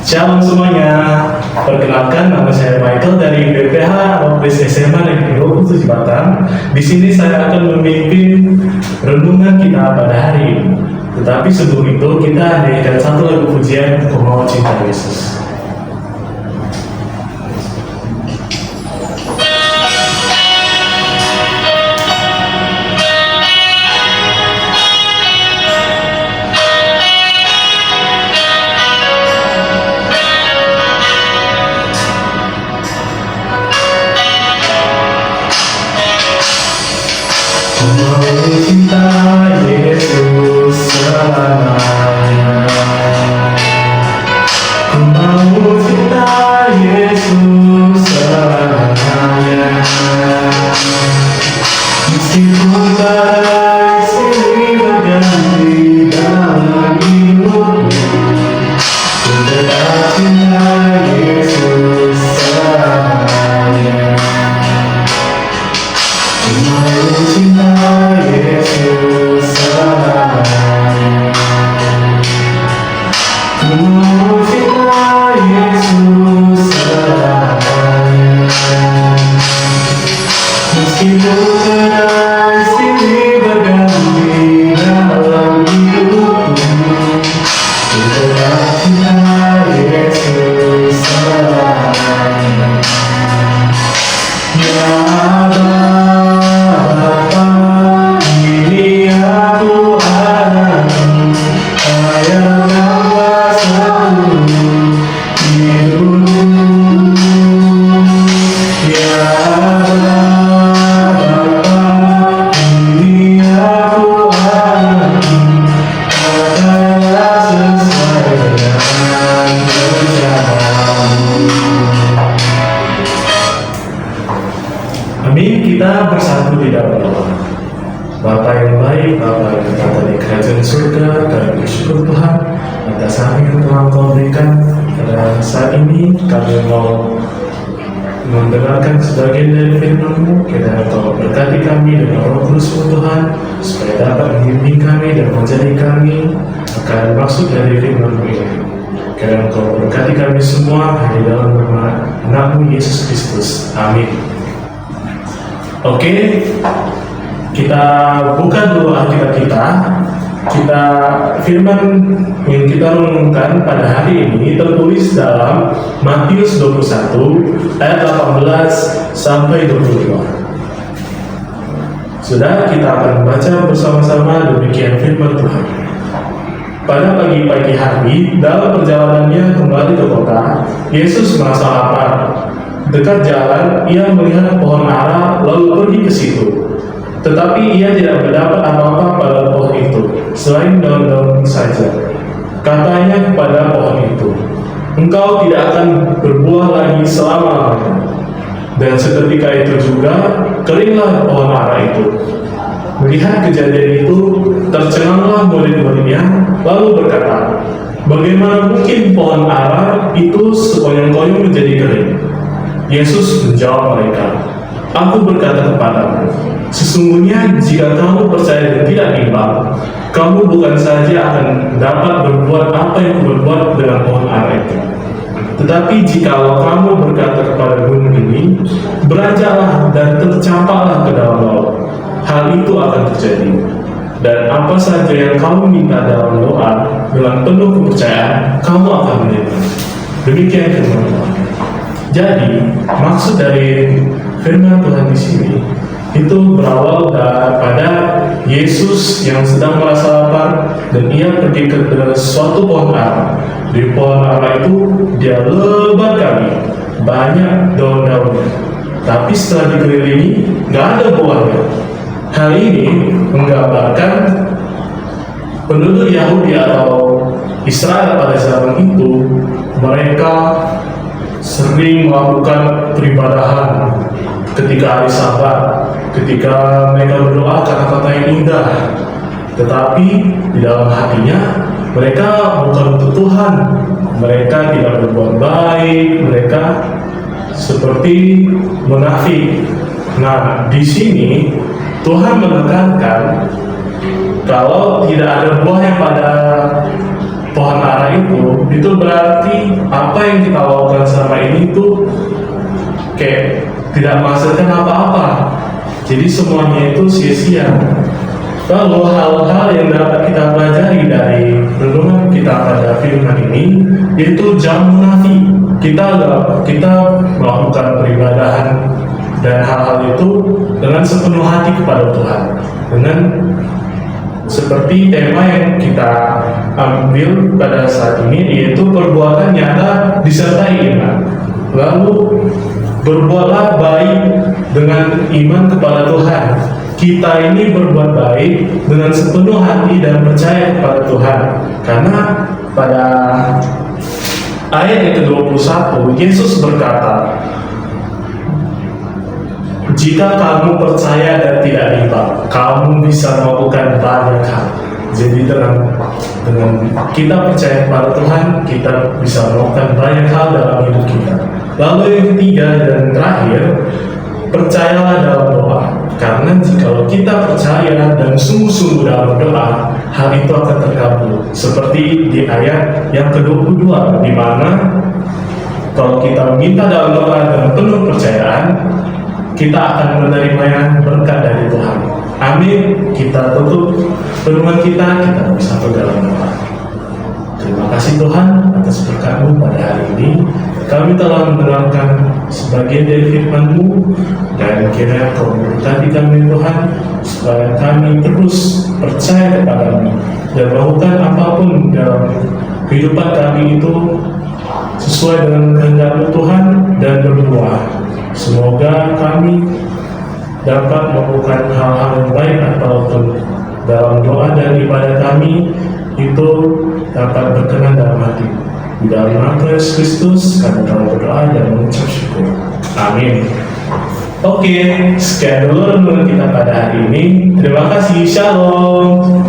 Shalom semuanya, perkenalkan nama saya Michael dari BPH Wapres SMA Negeri 27 Batam. Di sini saya akan memimpin renungan kita pada hari ini. Tetapi sebelum itu kita hadirkan satu lagu pujian untuk mau cinta Yesus. Cinta Yesus selamanya. Ku mau cinta Yesus selamanya. Meskipun badai silih berganti dalam hidupku, ku tetap cinta Yesus selamanya. Ku mau cinta Yesus selamanya. Ku mau cinta Yesus selamanya. Meskipun badai silih berganti dalam hidupku, ku tetap cinta Yesus selamanya. Ya Bapa, ini aku anakmu, ayahkan kuasamu hidupku. Ya Bapa, ini aku anakmu, katakanlah sesuai dengan rencanamu. Amin, kita bersatu di dalam doa. Bapa yang baik, Bapa yang berkata di kerajaan surga, kami bersyukur Tuhan atas hari yang telah Kau berikan pada saat ini. Kami mau mendengarkan sebagian dari firman-Mu. Kiranya Kau berkati kami dengan Roh Kudus-Mu Tuhan, supaya dapat membimbing kami dan menjadi kami akan maksud dari firman-Mu ini. Kiranya Kau berkati kami semua di dalam nama Anak-Mu Yesus Kristus. Amin. Oke, kita buka dulu Alkitab kita. Firman yang kita renungkan pada hari ini tertulis dalam Matius 21 ayat 18 sampai 22. Sudah, kita akan membaca bersama-sama demikian firman Tuhan. Pada pagi-pagi hari, dalam perjalanannya kembali ke kota, Yesus merasa lapar. Dekat jalan, ia melihat pohon ara lalu pergi ke situ. Tetapi ia tidak mendapat apa-apa pada pohon itu, selain daun-daun saja. Katanya kepada pohon itu, "Engkau tidak akan berbuah lagi selama-lamanya." Dan seketika itu juga, keringlah pohon ara itu. Melihat kejadian itu, tercenganglah murid-muridnya, lalu berkata, "Bagaimana mungkin pohon ara itu sekoyong-koyong menjadi kering?" Yesus menjawab mereka, "Aku berkata kepadamu, sesungguhnya jika kamu percaya dan tidak bimbang, kamu bukan saja akan dapat berbuat apa yang berbuat dengan pohon ara itu, tetapi jikalau kamu berkata kepada gunung ini, beranjaklah dan tercampaklah ke dalam laut, hal itu akan terjadi. Dan apa saja yang kamu minta dalam doa dengan penuh kepercayaan, kamu akan menerima." Demikian firman Tuhan. Jadi, maksud dari firman Tuhan di sini itu berawal daripada Yesus yang sedang merasa lapar dan ia pergi ke suatu pohon ara. Di pohon ara itu dia lebat kali, banyak daun-daunnya, tapi setelah dikelilingi nggak ada buahnya. Hal ini menggambarkan penduduk Yahudi atau Israel pada zaman itu, mereka sering melakukan peribadahan ketika hari Sabat, ketika mereka berdoa kata-kata yang indah, tetapi di dalam hatinya mereka bukan untuk Tuhan, mereka tidak berbuat baik, mereka seperti munafik. Nah, di sini Tuhan menekankan kalau tidak ada buah yang pada pohon ara itu berarti apa yang kita lakukan selama ini itu kayak tidak menghasilkan apa-apa. Jadi semuanya itu sia-sia. Lalu hal-hal yang dapat kita pelajari dari renungan kita pada firman ini itu jangan munafik. Kita melakukan peribadahan dan hal-hal itu dengan sepenuh hati kepada Tuhan, dengan seperti tema yang kita ambil pada saat ini, yaitu perbuatan nyata disertai iman. Lalu berbuatlah baik dengan iman kepada Tuhan. Kita ini berbuat baik dengan sepenuh hati dan percaya kepada Tuhan, karena pada ayat yang ke-21 Yesus berkata, jika kamu percaya dan tidak riba, kamu bisa melakukan banyak hal. Jadi dengan kita percaya kepada Tuhan, kita bisa melakukan banyak hal dalam hidup kita. Lalu yang ketiga dan terakhir, percayalah dalam doa. Karena jika kita percaya dan sungguh-sungguh dalam doa, hal itu akan terkabul. Seperti di ayat yang ke-22, di mana kalau kita minta dalam doa dengan penuh percayaan, kita akan menerima berkat dari Tuhan. Amin. Kita tutup renungan kita bisa dalam doa. Terima kasih Tuhan atas berkat-Mu pada hari ini. Kami telah mendengarkan sebagian dari firman-Mu, dan kiranya Kau memberkati kami Tuhan, supaya kami terus percaya kepada-Mu dan melakukan apapun dalam kehidupan kami itu sesuai dengan kehendak-Mu Tuhan dan berbuah. Semoga kami dapat melakukan hal-hal yang baik ataupun dalam doa dan ibadah kami itu dapat berkenan dalam hati. Di dalam nama Yesus Kristus kami telah berdoa dan mengucap syukur. Amin. Oke, sekian dulu renungan kita pada hari ini. Terima kasih. Shalom.